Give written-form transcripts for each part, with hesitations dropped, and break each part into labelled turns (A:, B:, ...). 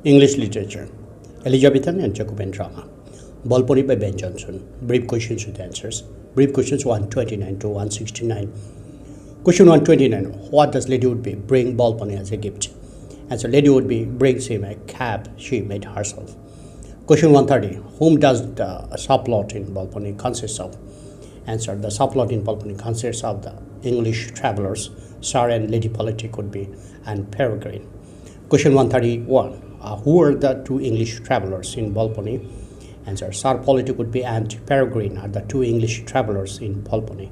A: English literature, Elizabethan and Jacobean drama. Balpony by Ben Jonson. Brief questions with answers. Brief questions 129 to 169. Question 129. What does Lady Woodby bring Balpony as a gift? Answer. Lady Woodby brings him a cap she made herself. Question 130. Whom does the subplot in Balpony consist of? Answer. The subplot in Balpony consists of the English travellers, Sir and Lady Politic Woodby, and Peregrine. Question 131. Who are the two English travellers in Balpony? Answer. Sir Politic Woodby and Peregrine are the two English travellers in Balpony.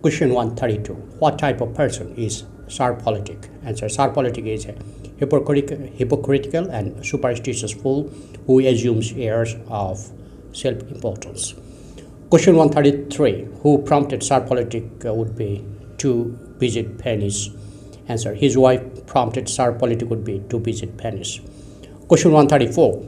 A: Question 132. What type of person is Sir Politic? Answer. Sir Politic is a hypocritical and superstitious fool who assumes airs of self-importance. Question 133. Who prompted Sir Politic Woodby to visit Venice? Answer. His wife prompted Sir Politic Woodby to visit Venice. Question 134.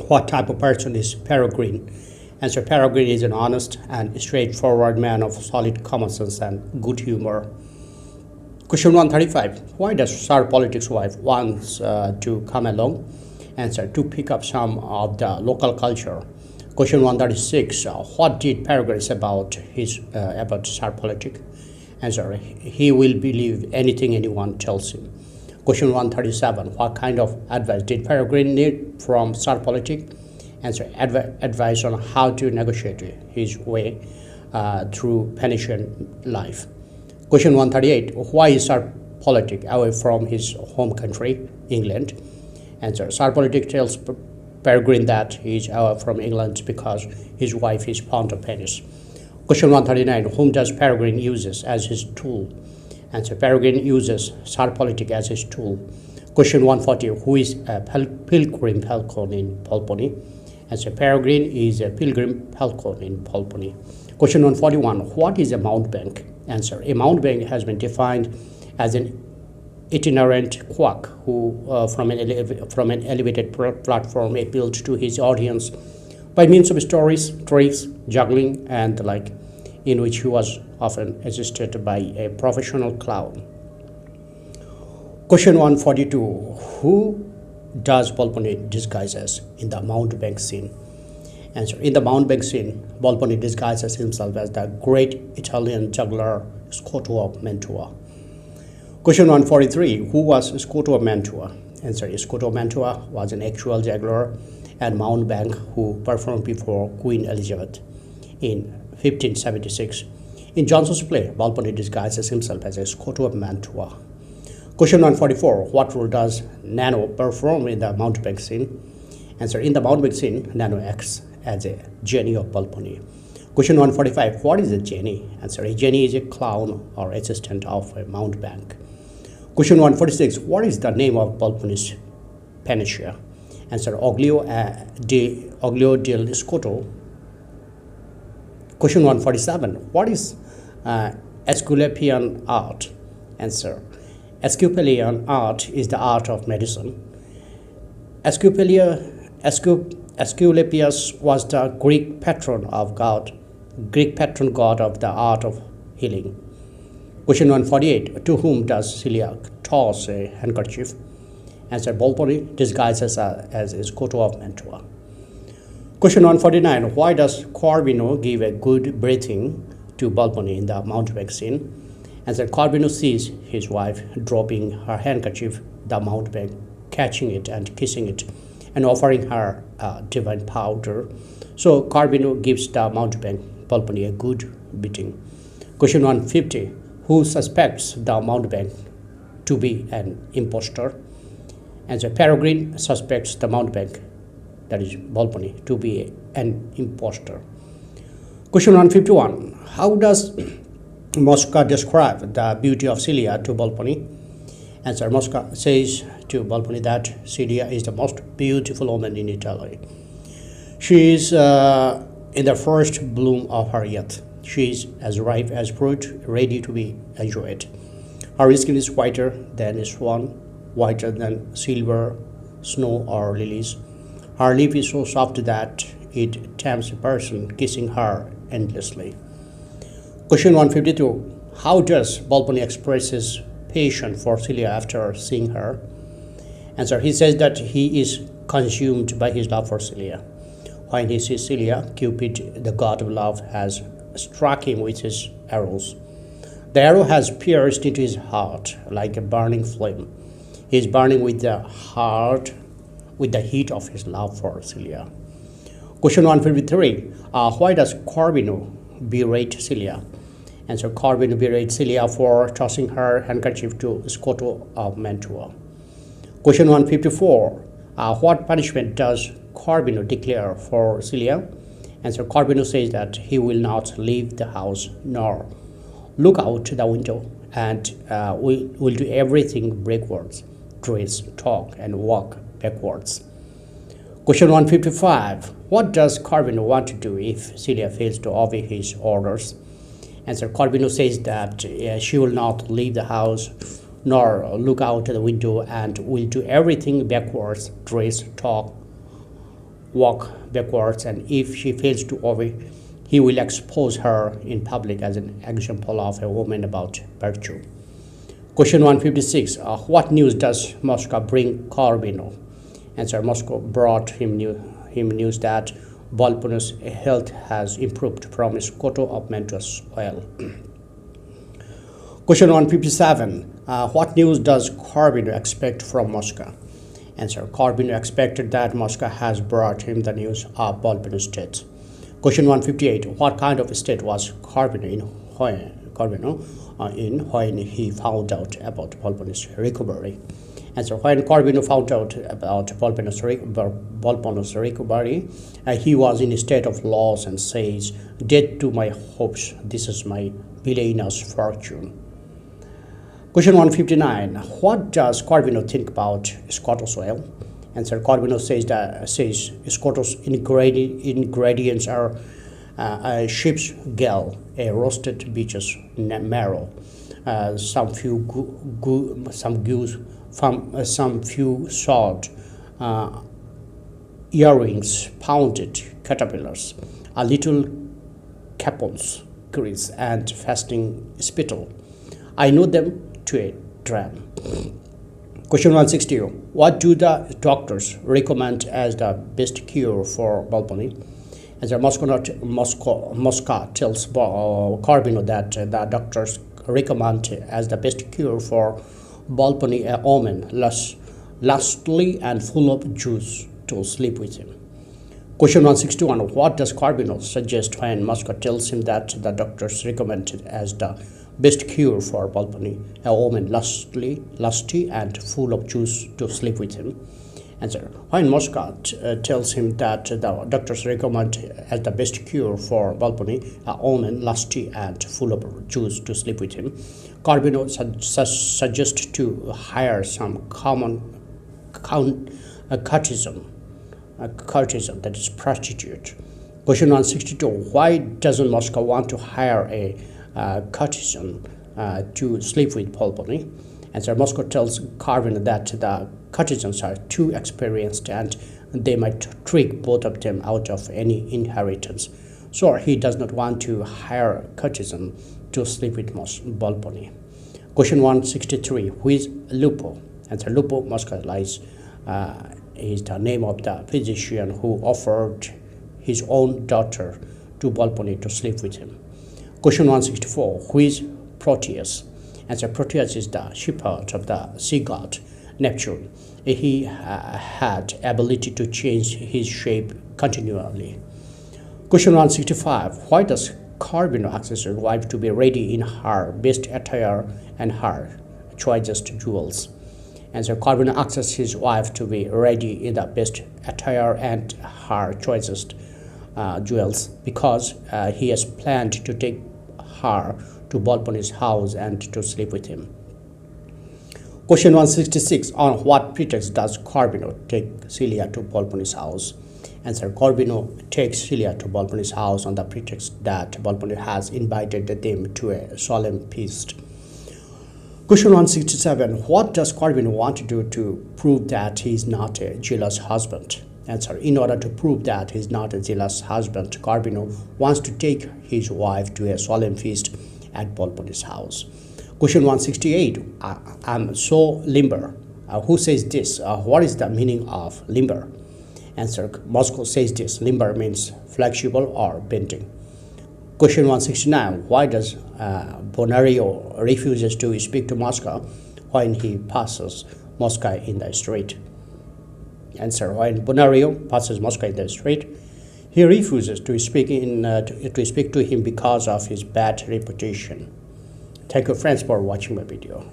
A: What type of person is Peregrine? Answer. Peregrine is an honest and straightforward man of solid common sense and good humor. Question 135. Why does Sir Politic's wife want to come along? Answer. To pick up some of the local culture. Question 136. What did Peregrine say about Sir Politic? Answer. He will believe anything anyone tells him. Question 137. What kind of advice did Peregrine need from Sir Politic? Answer. Advice on how to negotiate his way through Venetian life. Question 138. Why is Sir Politic away from his home country, England? Answer. Sir Politic tells Peregrine that he is away from England because his wife is fond of Venice. Question 139. Whom does Peregrine uses as his tool? Answer. Peregrine uses Sir Politic as his tool. Question 140. Who is a pilgrim falcon in Balpony? Answer. Peregrine is a pilgrim falcon in Balpony. Question 141. What is a mountebank? Answer. A mountebank has been defined as an itinerant quack who, from an elevated platform, appealed to his audience by means of stories, tricks, juggling, and the like, in which he was often assisted by a professional clown. Question 142. Who does Balpony disguise as in the mountebank scene? Answer. In the mountebank scene, Balpony disguises himself as the great Italian juggler Scoto of Mantua. Question 143. Who was Scoto of Mantua? Answer. Scoto of Mantua was an actual juggler and mountebank who performed before Queen Elizabeth in 1576. In Jonson's play, Balpony disguises himself as a Scoto of Mantua. Question 144. What role does Nano perform in the mountebank scene? Answer. In the mountebank scene, Nano acts as a genie of Balpony. Question 145. What is a genie? Answer. A genie is a clown or assistant of a mountebank. Question 146. What is the name of Balpony's panacea? Answer. Oglio del Scoto. Question 147. What is Aesculapian art? Answer. Aesculapian art is the art of medicine. Aesculapius was the Greek patron god of the art of healing. Question 148. To whom does Celia toss a handkerchief? Answer. Balpony disguises as a Scoto of Mantua. Question 149. Why does Corvino give a good breathing to Balpony in the mountebank scene? Answer. Corvino sees his wife dropping her handkerchief, the mountebank catching it and kissing it, and offering her divine powder. So Corvino gives the mountebank Balpony a good beating. Question 150. Who suspects the mountebank to be an impostor? Answer. Peregrine suspects the mountebank, that is Balpony, to be an impostor. Question 151. How does Mosca describe the beauty of Celia to Balpony? Answer. Mosca says to Balpony that Celia is the most beautiful woman in Italy. She is in the first bloom of her youth. She is as ripe as fruit, ready to be enjoyed. Her skin is whiter than a swan, whiter than silver, snow, or lilies. Her lip is so soft that it tempts a person kissing her endlessly. Question 152. How does Balpony express his passion for Celia after seeing her? Answer, he says that he is consumed by his love for Celia. When he sees Celia, Cupid, the god of love, has struck him with his arrows. The arrow has pierced into his heart like a burning flame. He is burning with the heart, with the heat of his love for Celia. Question 153. Why does Corvino berate Celia? Answer, Corvino berates Celia for tossing her handkerchief to Scoto of Mantua. Question 154. What punishment does Corvino declare for Celia? Answer, Corvino says that he will not leave the house nor look out the window and will do everything backwards, dress, talk, and walk backwards. Question 155. What does Corvino want to do if Celia fails to obey his orders? Answer, Corvino says that she will not leave the house nor look out the window and will do everything backwards, dress, talk, walk backwards, and if she fails to obey, he will expose her in public as an example of a woman about virtue. Question 156. What news does Mosca bring Corvino? Answer, Moscow brought him news that Volpono's health has improved from Scoto of Mantua's oil. Question 157. What news does Corvino expect from Mosca? Answer, Corvino expected that Mosca has brought him the news of Volpono's death. Question 158. What kind of state was Corvino in when he found out about Volpono's recovery? Answer, when Corvino found out about Volpono's recovery, he was in a state of loss and says, "Death to my hopes, this is my villainous fortune." Question 159. What does Corvino think about Scoto's oil? Answer, Corvino says Scoto's ingredients are sheep's gall, a roasted beech's marrow, some few salt, earrings, pounded caterpillars, a little capons, grease, and fasting spittle. I know them to a dram. Question 160. What do the doctors recommend as the best cure for Volpone? As Mosca tells Corvino that the doctors recommend as the best cure for Volpone a woman lustly and full of juice to sleep with him. Question 161. What does Corvino suggest when Mosca tells him that the doctors recommend as the best cure for Volpone a woman lusty and full of juice to sleep with him? Answer, when Mosca tells him that the doctors recommend as the best cure for Volpone a woman lusty and full of juice to sleep with him, Corvino suggests to hire some common courtesan, that is prostitute. Question 162. Why doesn't Mosca want to hire a courtesan to sleep with Volpone? Answer, Mosca tells Corvino that the courtesans are too experienced and they might trick both of them out of any inheritance. So he does not want to hire a courtesan to sleep with Volpone. Question 163. Who is Lupo? Answer, Lupo, Mosca lies, is the name of the physician who offered his own daughter to Volpone to sleep with him. Question 164. Who is Proteus? Answer, Proteus is the shepherd of the sea god Neptune. He had ability to change his shape continually. Question 165. Why does Corvino asks his wife to be ready in her best attire and her choicest jewels? Answer, Corvino asks his wife to be ready in the best attire and her choicest jewels because he has planned to take her to Volpone's house and to sleep with him. Question 166. On what pretext does Corvino take Celia to Volpone's house? Answer, Corvino takes Celia to Volpone's house on the pretext that Volpone has invited them to a solemn feast. Question 167. What does Corvino want to do to prove that he is not a jealous husband? Answer, in order to prove that he is not a jealous husband, Corvino wants to take his wife to a solemn feast at Volpone's house. Question 168. I'm so limber Who says this? What is the meaning of limber? Answer. Moscow says this. Limber means flexible or bending. Question 169. Why does Bonario refuses to speak to Moscow when he passes Moscow in the street? Answer. When Bonario passes Moscow in the street, he refuses to speak to him because of his bad reputation. Thank you friends for watching my video.